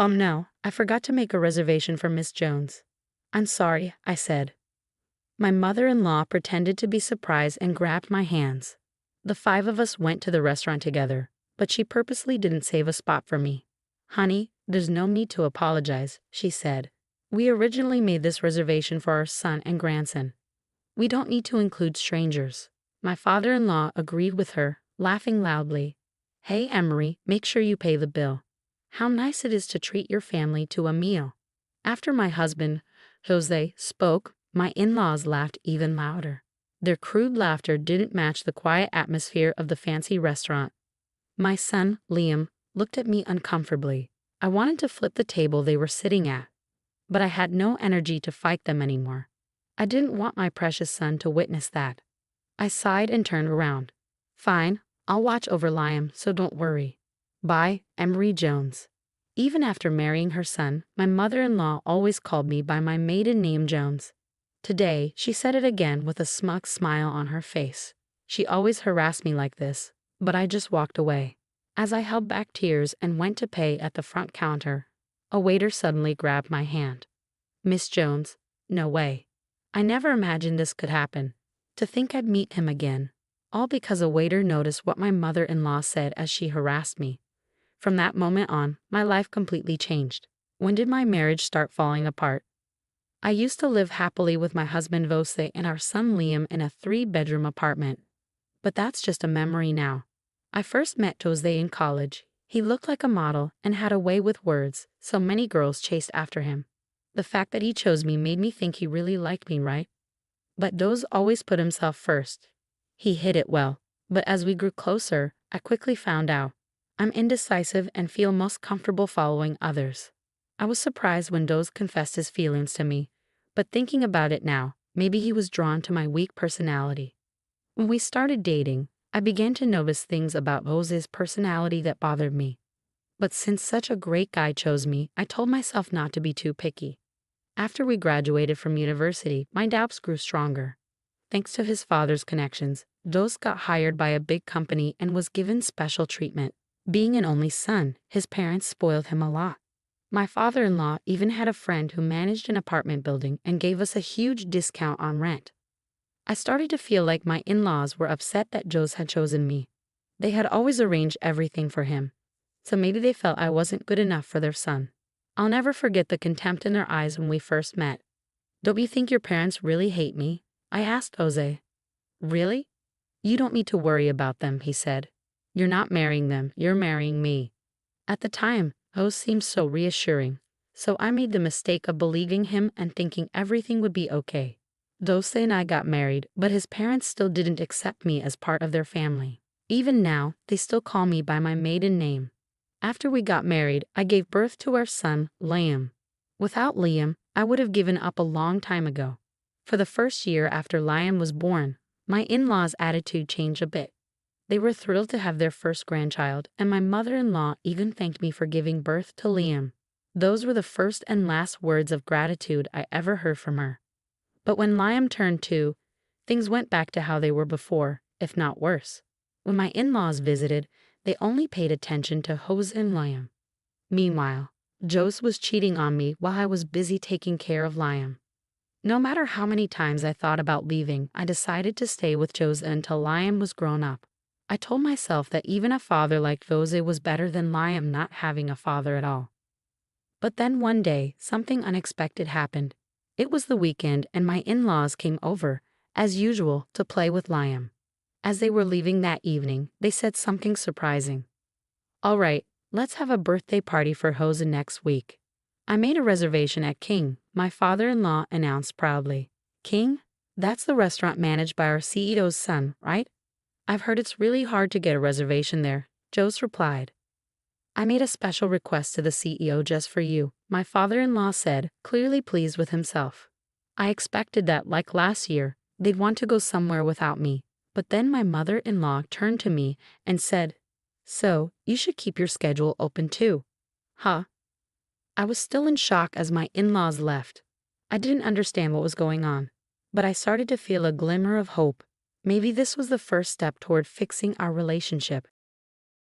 No, I forgot to make a reservation for Miss Jones. I'm sorry, I said. My mother-in-law pretended to be surprised and grabbed my hands. The five of us went to the restaurant together, but she purposely didn't save a spot for me. Honey, there's no need to apologize, she said. We originally made this reservation for our son and grandson. We don't need to include strangers. My father-in-law agreed with her, laughing loudly. Hey, Emery, make sure you pay the bill. How nice it is to treat your family to a meal. After my husband, Jose, spoke, my in-laws laughed even louder. Their crude laughter didn't match the quiet atmosphere of the fancy restaurant. My son, Liam, looked at me uncomfortably. I wanted to flip the table they were sitting at, but I had no energy to fight them anymore. I didn't want my precious son to witness that. I sighed and turned around. Fine, I'll watch over Liam, so don't worry. Bye, Emery Jones. Even after marrying her son, my mother-in-law always called me by my maiden name Jones. Today, she said it again with a smug smile on her face. She always harassed me like this, but I just walked away. As I held back tears and went to pay at the front counter, a waiter suddenly grabbed my hand. Miss Jones, no way. I never imagined this could happen. To think I'd meet him again. All because a waiter noticed what my mother-in-law said as she harassed me. From that moment on, my life completely changed. When did my marriage start falling apart? I used to live happily with my husband Vose and our son Liam in a 3-bedroom apartment. But that's just a memory now. I first met Jose in college. He looked like a model and had a way with words, so many girls chased after him. The fact that he chose me made me think he really liked me, right? But Jose always put himself first. He hid it well, but as we grew closer, I quickly found out. I'm indecisive and feel most comfortable following others. I was surprised when Jose confessed his feelings to me, but thinking about it now, maybe he was drawn to my weak personality. When we started dating, I began to notice things about Jose's personality that bothered me. But since such a great guy chose me, I told myself not to be too picky. After we graduated from university, my doubts grew stronger. Thanks to his father's connections, Jose got hired by a big company and was given special treatment. Being an only son, his parents spoiled him a lot. My father-in-law even had a friend who managed an apartment building and gave us a huge discount on rent. I started to feel like my in-laws were upset that Jose had chosen me. They had always arranged everything for him, so maybe they felt I wasn't good enough for their son. I'll never forget the contempt in their eyes when we first met. Don't you think your parents really hate me? I asked Jose. Really? You don't need to worry about them, he said. You're not marrying them, you're marrying me. At the time, Jose seemed so reassuring, so I made the mistake of believing him and thinking everything would be okay. Jose and I got married, but his parents still didn't accept me as part of their family. Even now, they still call me by my maiden name. After we got married, I gave birth to our son, Liam. Without Liam, I would have given up a long time ago. For the first year after Liam was born, my in-laws' attitude changed a bit. They were thrilled to have their first grandchild, and my mother-in-law even thanked me for giving birth to Liam. Those were the first and last words of gratitude I ever heard from her. But when Liam turned 2, things went back to how they were before, if not worse. When my in-laws visited, they only paid attention to Jose and Liam. Meanwhile, Jose was cheating on me while I was busy taking care of Liam. No matter how many times I thought about leaving, I decided to stay with Jose until Liam was grown up. I told myself that even a father like Jose was better than Liam not having a father at all. But then one day, something unexpected happened. It was the weekend and my in-laws came over, as usual, to play with Liam. As they were leaving that evening, they said something surprising. All right, let's have a birthday party for Jose next week. I made a reservation at King, my father-in-law announced proudly. King? That's the restaurant managed by our CEO's son, right? I've heard it's really hard to get a reservation there, Jose replied. I made a special request to the CEO just for you, my father-in-law said, clearly pleased with himself. I expected that, like last year, they'd want to go somewhere without me, but then my mother-in-law turned to me and said, So, you should keep your schedule open too. Huh? I was still in shock as my in-laws left. I didn't understand what was going on, but I started to feel a glimmer of hope. Maybe this was the first step toward fixing our relationship.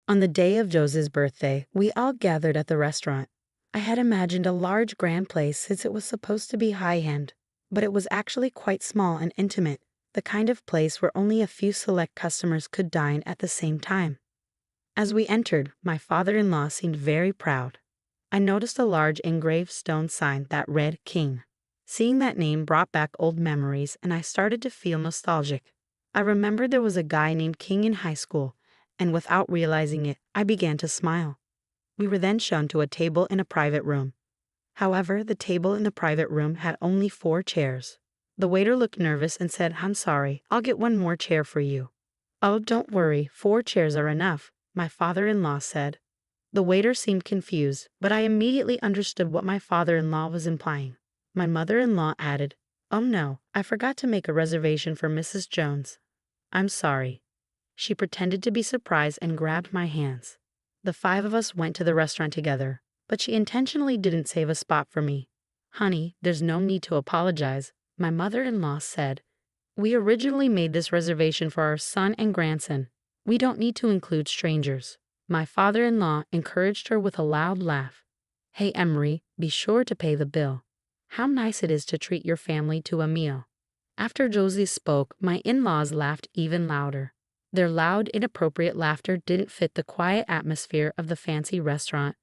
On the day of Jose's birthday, we all gathered at the restaurant. I had imagined a large grand place since it was supposed to be high-end, but it was actually quite small and intimate, the kind of place where only a few select customers could dine at the same time. As we entered, my father-in-law seemed very proud. I noticed a large engraved stone sign that read King. Seeing that name brought back old memories, and I started to feel nostalgic. I remembered there was a guy named King in high school, and without realizing it, I began to smile. We were then shown to a table in a private room. However, the table in the private room had only 4 chairs. The waiter looked nervous and said, "I'm sorry, I'll get one more chair for you." "Oh, don't worry, 4 chairs are enough," my father-in-law said. The waiter seemed confused, but I immediately understood what my father-in-law was implying. My mother-in-law added, "Oh no, I forgot to make a reservation for Mrs. Jones. I'm sorry." She pretended to be surprised and grabbed my hands. The 5 of us went to the restaurant together, but she intentionally didn't save a spot for me. "Honey, there's no need to apologize," my mother-in-law said. "We originally made this reservation for our son and grandson. We don't need to include strangers." My father-in-law encouraged her with a loud laugh. "Hey, Emery, be sure to pay the bill. How nice it is to treat your family to a meal." After Josie spoke, my in-laws laughed even louder. Their loud, inappropriate laughter didn't fit the quiet atmosphere of the fancy restaurant.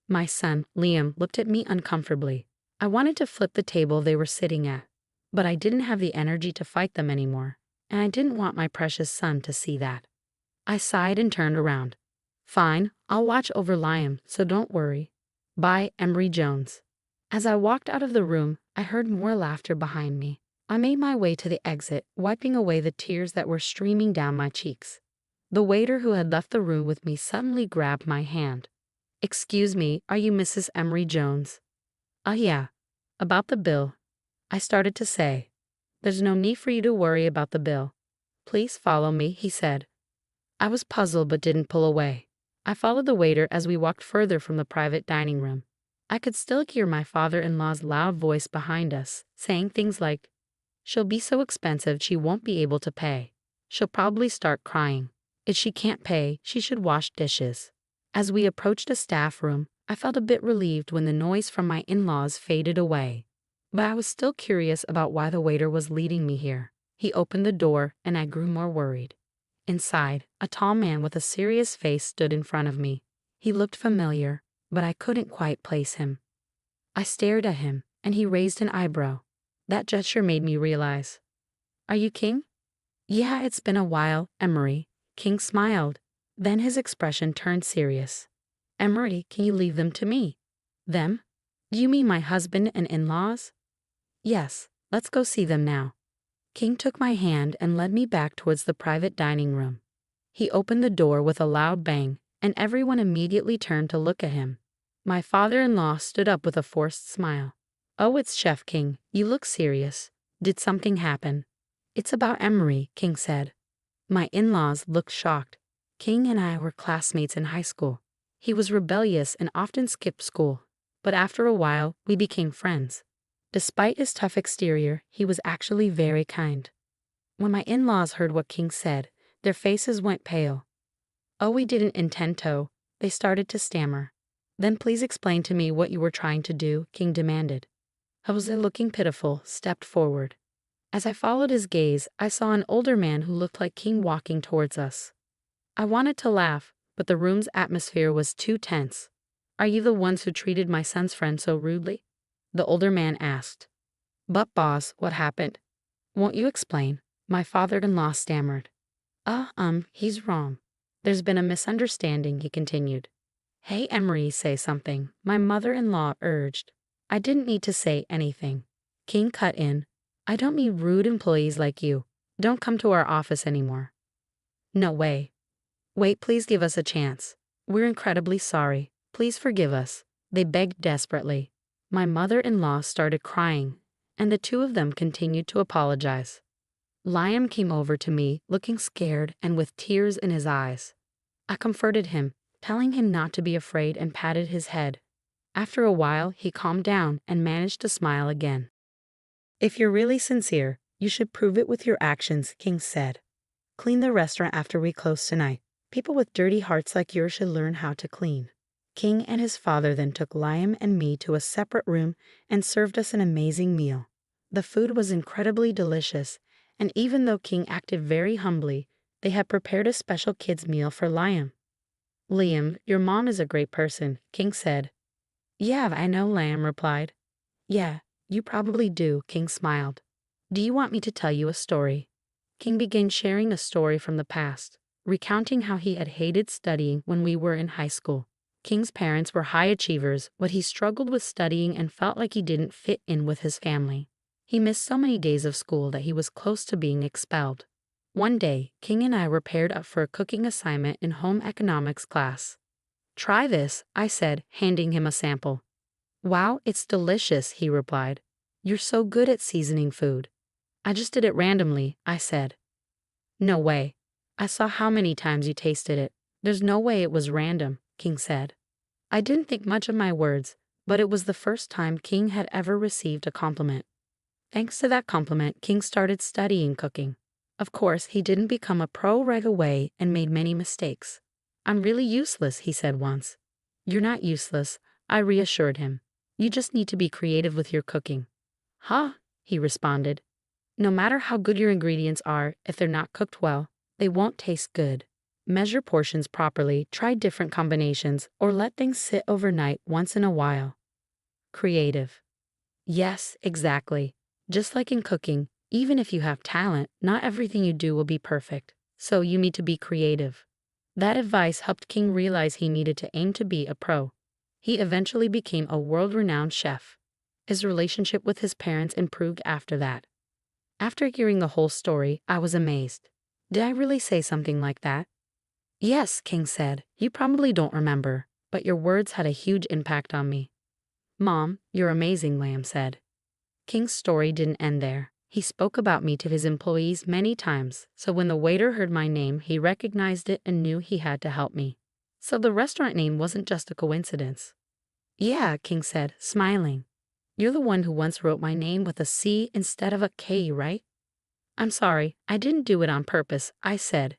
My son, Liam, looked at me uncomfortably. I wanted to flip the table they were sitting at, but I didn't have the energy to fight them anymore, and I didn't want my precious son to see that. I sighed and turned around. "Fine, I'll watch over Liam, so don't worry. Bye, Emery Jones." As I walked out of the room, I heard more laughter behind me. I made my way to the exit, wiping away the tears that were streaming down my cheeks. The waiter who had left the room with me suddenly grabbed my hand. "Excuse me, are you Mrs. Emery Jones?" Yeah. About the bill." I started to say. "There's no need for you to worry about the bill. Please follow me," he said. I was puzzled but didn't pull away. I followed the waiter as we walked further from the private dining room. I could still hear my father-in-law's loud voice behind us, saying things like, "She'll be so expensive she won't be able to pay. She'll probably start crying. If she can't pay, she should wash dishes." As we approached a staff room, I felt a bit relieved when the noise from my in-laws faded away. But I was still curious about why the waiter was leading me here. He opened the door, and I grew more worried. Inside, a tall man with a serious face stood in front of me. He looked familiar, but I couldn't quite place him. I stared at him, and he raised an eyebrow. That gesture made me realize. "Are you King?" "Yeah, it's been a while, Emery." King smiled. Then his expression turned serious. "Emery, can you leave them to me?" "Them? Do you mean my husband and in-laws?" "Yes, let's go see them now." King took my hand and led me back towards the private dining room. He opened the door with a loud bang, and everyone immediately turned to look at him. My father-in-law stood up with a forced smile. "Oh, it's Chef King. You look serious. Did something happen?" "It's about Emery," King said. My in-laws looked shocked. King and I were classmates in high school. He was rebellious and often skipped school, but after a while, we became friends. Despite his tough exterior, he was actually very kind. When my in-laws heard what King said, their faces went pale. "Oh, we didn't intend to," they started to stammer. "Then please explain to me what you were trying to do," King demanded. Jose, looking pitiful, stepped forward. As I followed his gaze, I saw an older man who looked like King walking towards us. I wanted to laugh, but the room's atmosphere was too tense. "Are you the ones who treated my son's friend so rudely?" the older man asked. "But boss, what happened?" "Won't you explain?" my father-in-law stammered. He's wrong. There's been a misunderstanding," he continued. "Hey, Emery, say something," my mother-in-law urged. I didn't need to say anything. King cut in. "I don't mean rude employees like you. Don't come to our office anymore." "No way." "Wait, please give us a chance. We're incredibly sorry. Please forgive us," they begged desperately. My mother-in-law started crying, and the 2 of them continued to apologize. Liam came over to me, looking scared and with tears in his eyes. I comforted him, telling him not to be afraid, and patted his head. After a while, he calmed down and managed to smile again. "If you're really sincere, you should prove it with your actions," King said. "Clean the restaurant after we close tonight. People with dirty hearts like yours should learn how to clean." King and his father then took Liam and me to a separate room and served us an amazing meal. The food was incredibly delicious, and even though King acted very humbly, they had prepared a special kids' meal for Liam. "Liam, your mom is a great person," King said. "Yeah, I know," Liam replied. "Yeah, you probably do," King smiled. "Do you want me to tell you a story?" King began sharing a story from the past, recounting how he had hated studying when we were in high school. King's parents were high achievers, but he struggled with studying and felt like he didn't fit in with his family. He missed so many days of school that he was close to being expelled. One day, King and I were paired up for a cooking assignment in home economics class. "Try this," I said, handing him a sample. "Wow, it's delicious," he replied. "You're so good at seasoning food." "I just did it randomly," I said. "No way. I saw how many times you tasted it. There's no way it was random," King said. I didn't think much of my words, but it was the first time King had ever received a compliment. Thanks to that compliment, King started studying cooking. Of course, he didn't become a pro right away and made many mistakes. "I'm really useless," he said once. "You're not useless," I reassured him. "You just need to be creative with your cooking." "Huh?" he responded. "No matter how good your ingredients are, if they're not cooked well, they won't taste good. Measure portions properly, try different combinations, or let things sit overnight once in a while." Creative. Yes, exactly. Just like in cooking, even if you have talent, not everything you do will be perfect. So you need to be creative. That advice helped King realize he needed to aim to be a pro. He eventually became a world-renowned chef. His relationship with his parents improved after that. After hearing the whole story, I was amazed. Did I really say something like that? "Yes," King said. "You probably don't remember, but your words had a huge impact on me." "Mom, you're amazing," Lamb said. King's story didn't end there. He spoke about me to his employees many times, so when the waiter heard my name, he recognized it and knew he had to help me. So the restaurant name wasn't just a coincidence. "Yeah," King said, smiling. "You're the one who once wrote my name with a C instead of a K, right?" "I'm sorry, I didn't do it on purpose," I said.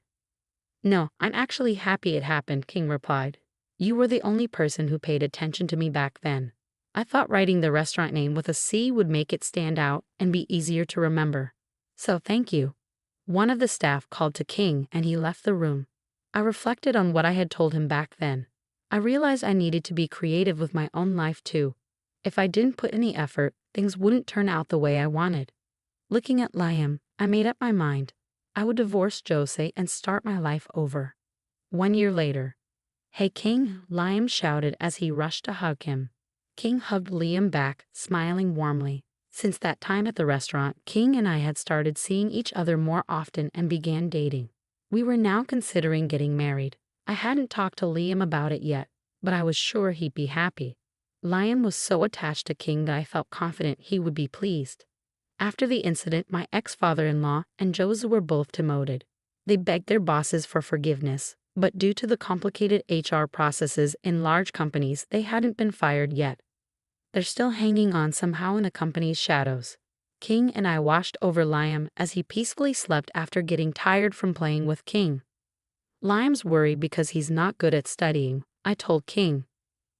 "No, I'm actually happy it happened," King replied. "You were the only person who paid attention to me back then. I thought writing the restaurant name with a C would make it stand out and be easier to remember. So thank you." One of the staff called to King and he left the room. I reflected on what I had told him back then. I realized I needed to be creative with my own life too. If I didn't put any effort, things wouldn't turn out the way I wanted. Looking at Liam, I made up my mind. I would divorce Jose and start my life over. 1 year later. "Hey King," Liam shouted as he rushed to hug him. King hugged Liam back, smiling warmly. Since that time at the restaurant, King and I had started seeing each other more often and began dating. We were now considering getting married. I hadn't talked to Liam about it yet, but I was sure he'd be happy. Liam was so attached to King that I felt confident he would be pleased. After the incident, my ex-father-in-law and Jose were both demoted. They begged their bosses for forgiveness, but due to the complicated HR processes in large companies, they hadn't been fired yet. They're still hanging on somehow in the company's shadows. King and I watched over Liam as he peacefully slept after getting tired from playing with King. Liam's worried because he's not good at studying, I told King.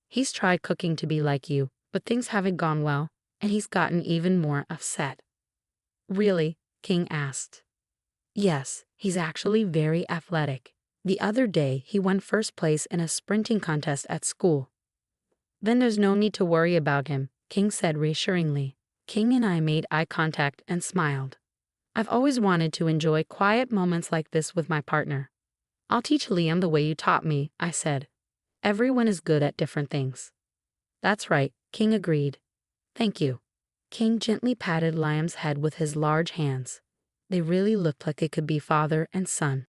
He's tried cooking to be like you, but things haven't gone well, and he's gotten even more upset. "Really?" King asked. "Yes, he's actually very athletic. The other day, he won first place in a sprinting contest at school." "Then there's no need to worry about him," King said reassuringly. King and I made eye contact and smiled. "I've always wanted to enjoy quiet moments like this with my partner." "I'll teach Liam the way you taught me," I said. "Everyone is good at different things." "That's right," King agreed. "Thank you." King gently patted Liam's head with his large hands. They really looked like they could be father and son.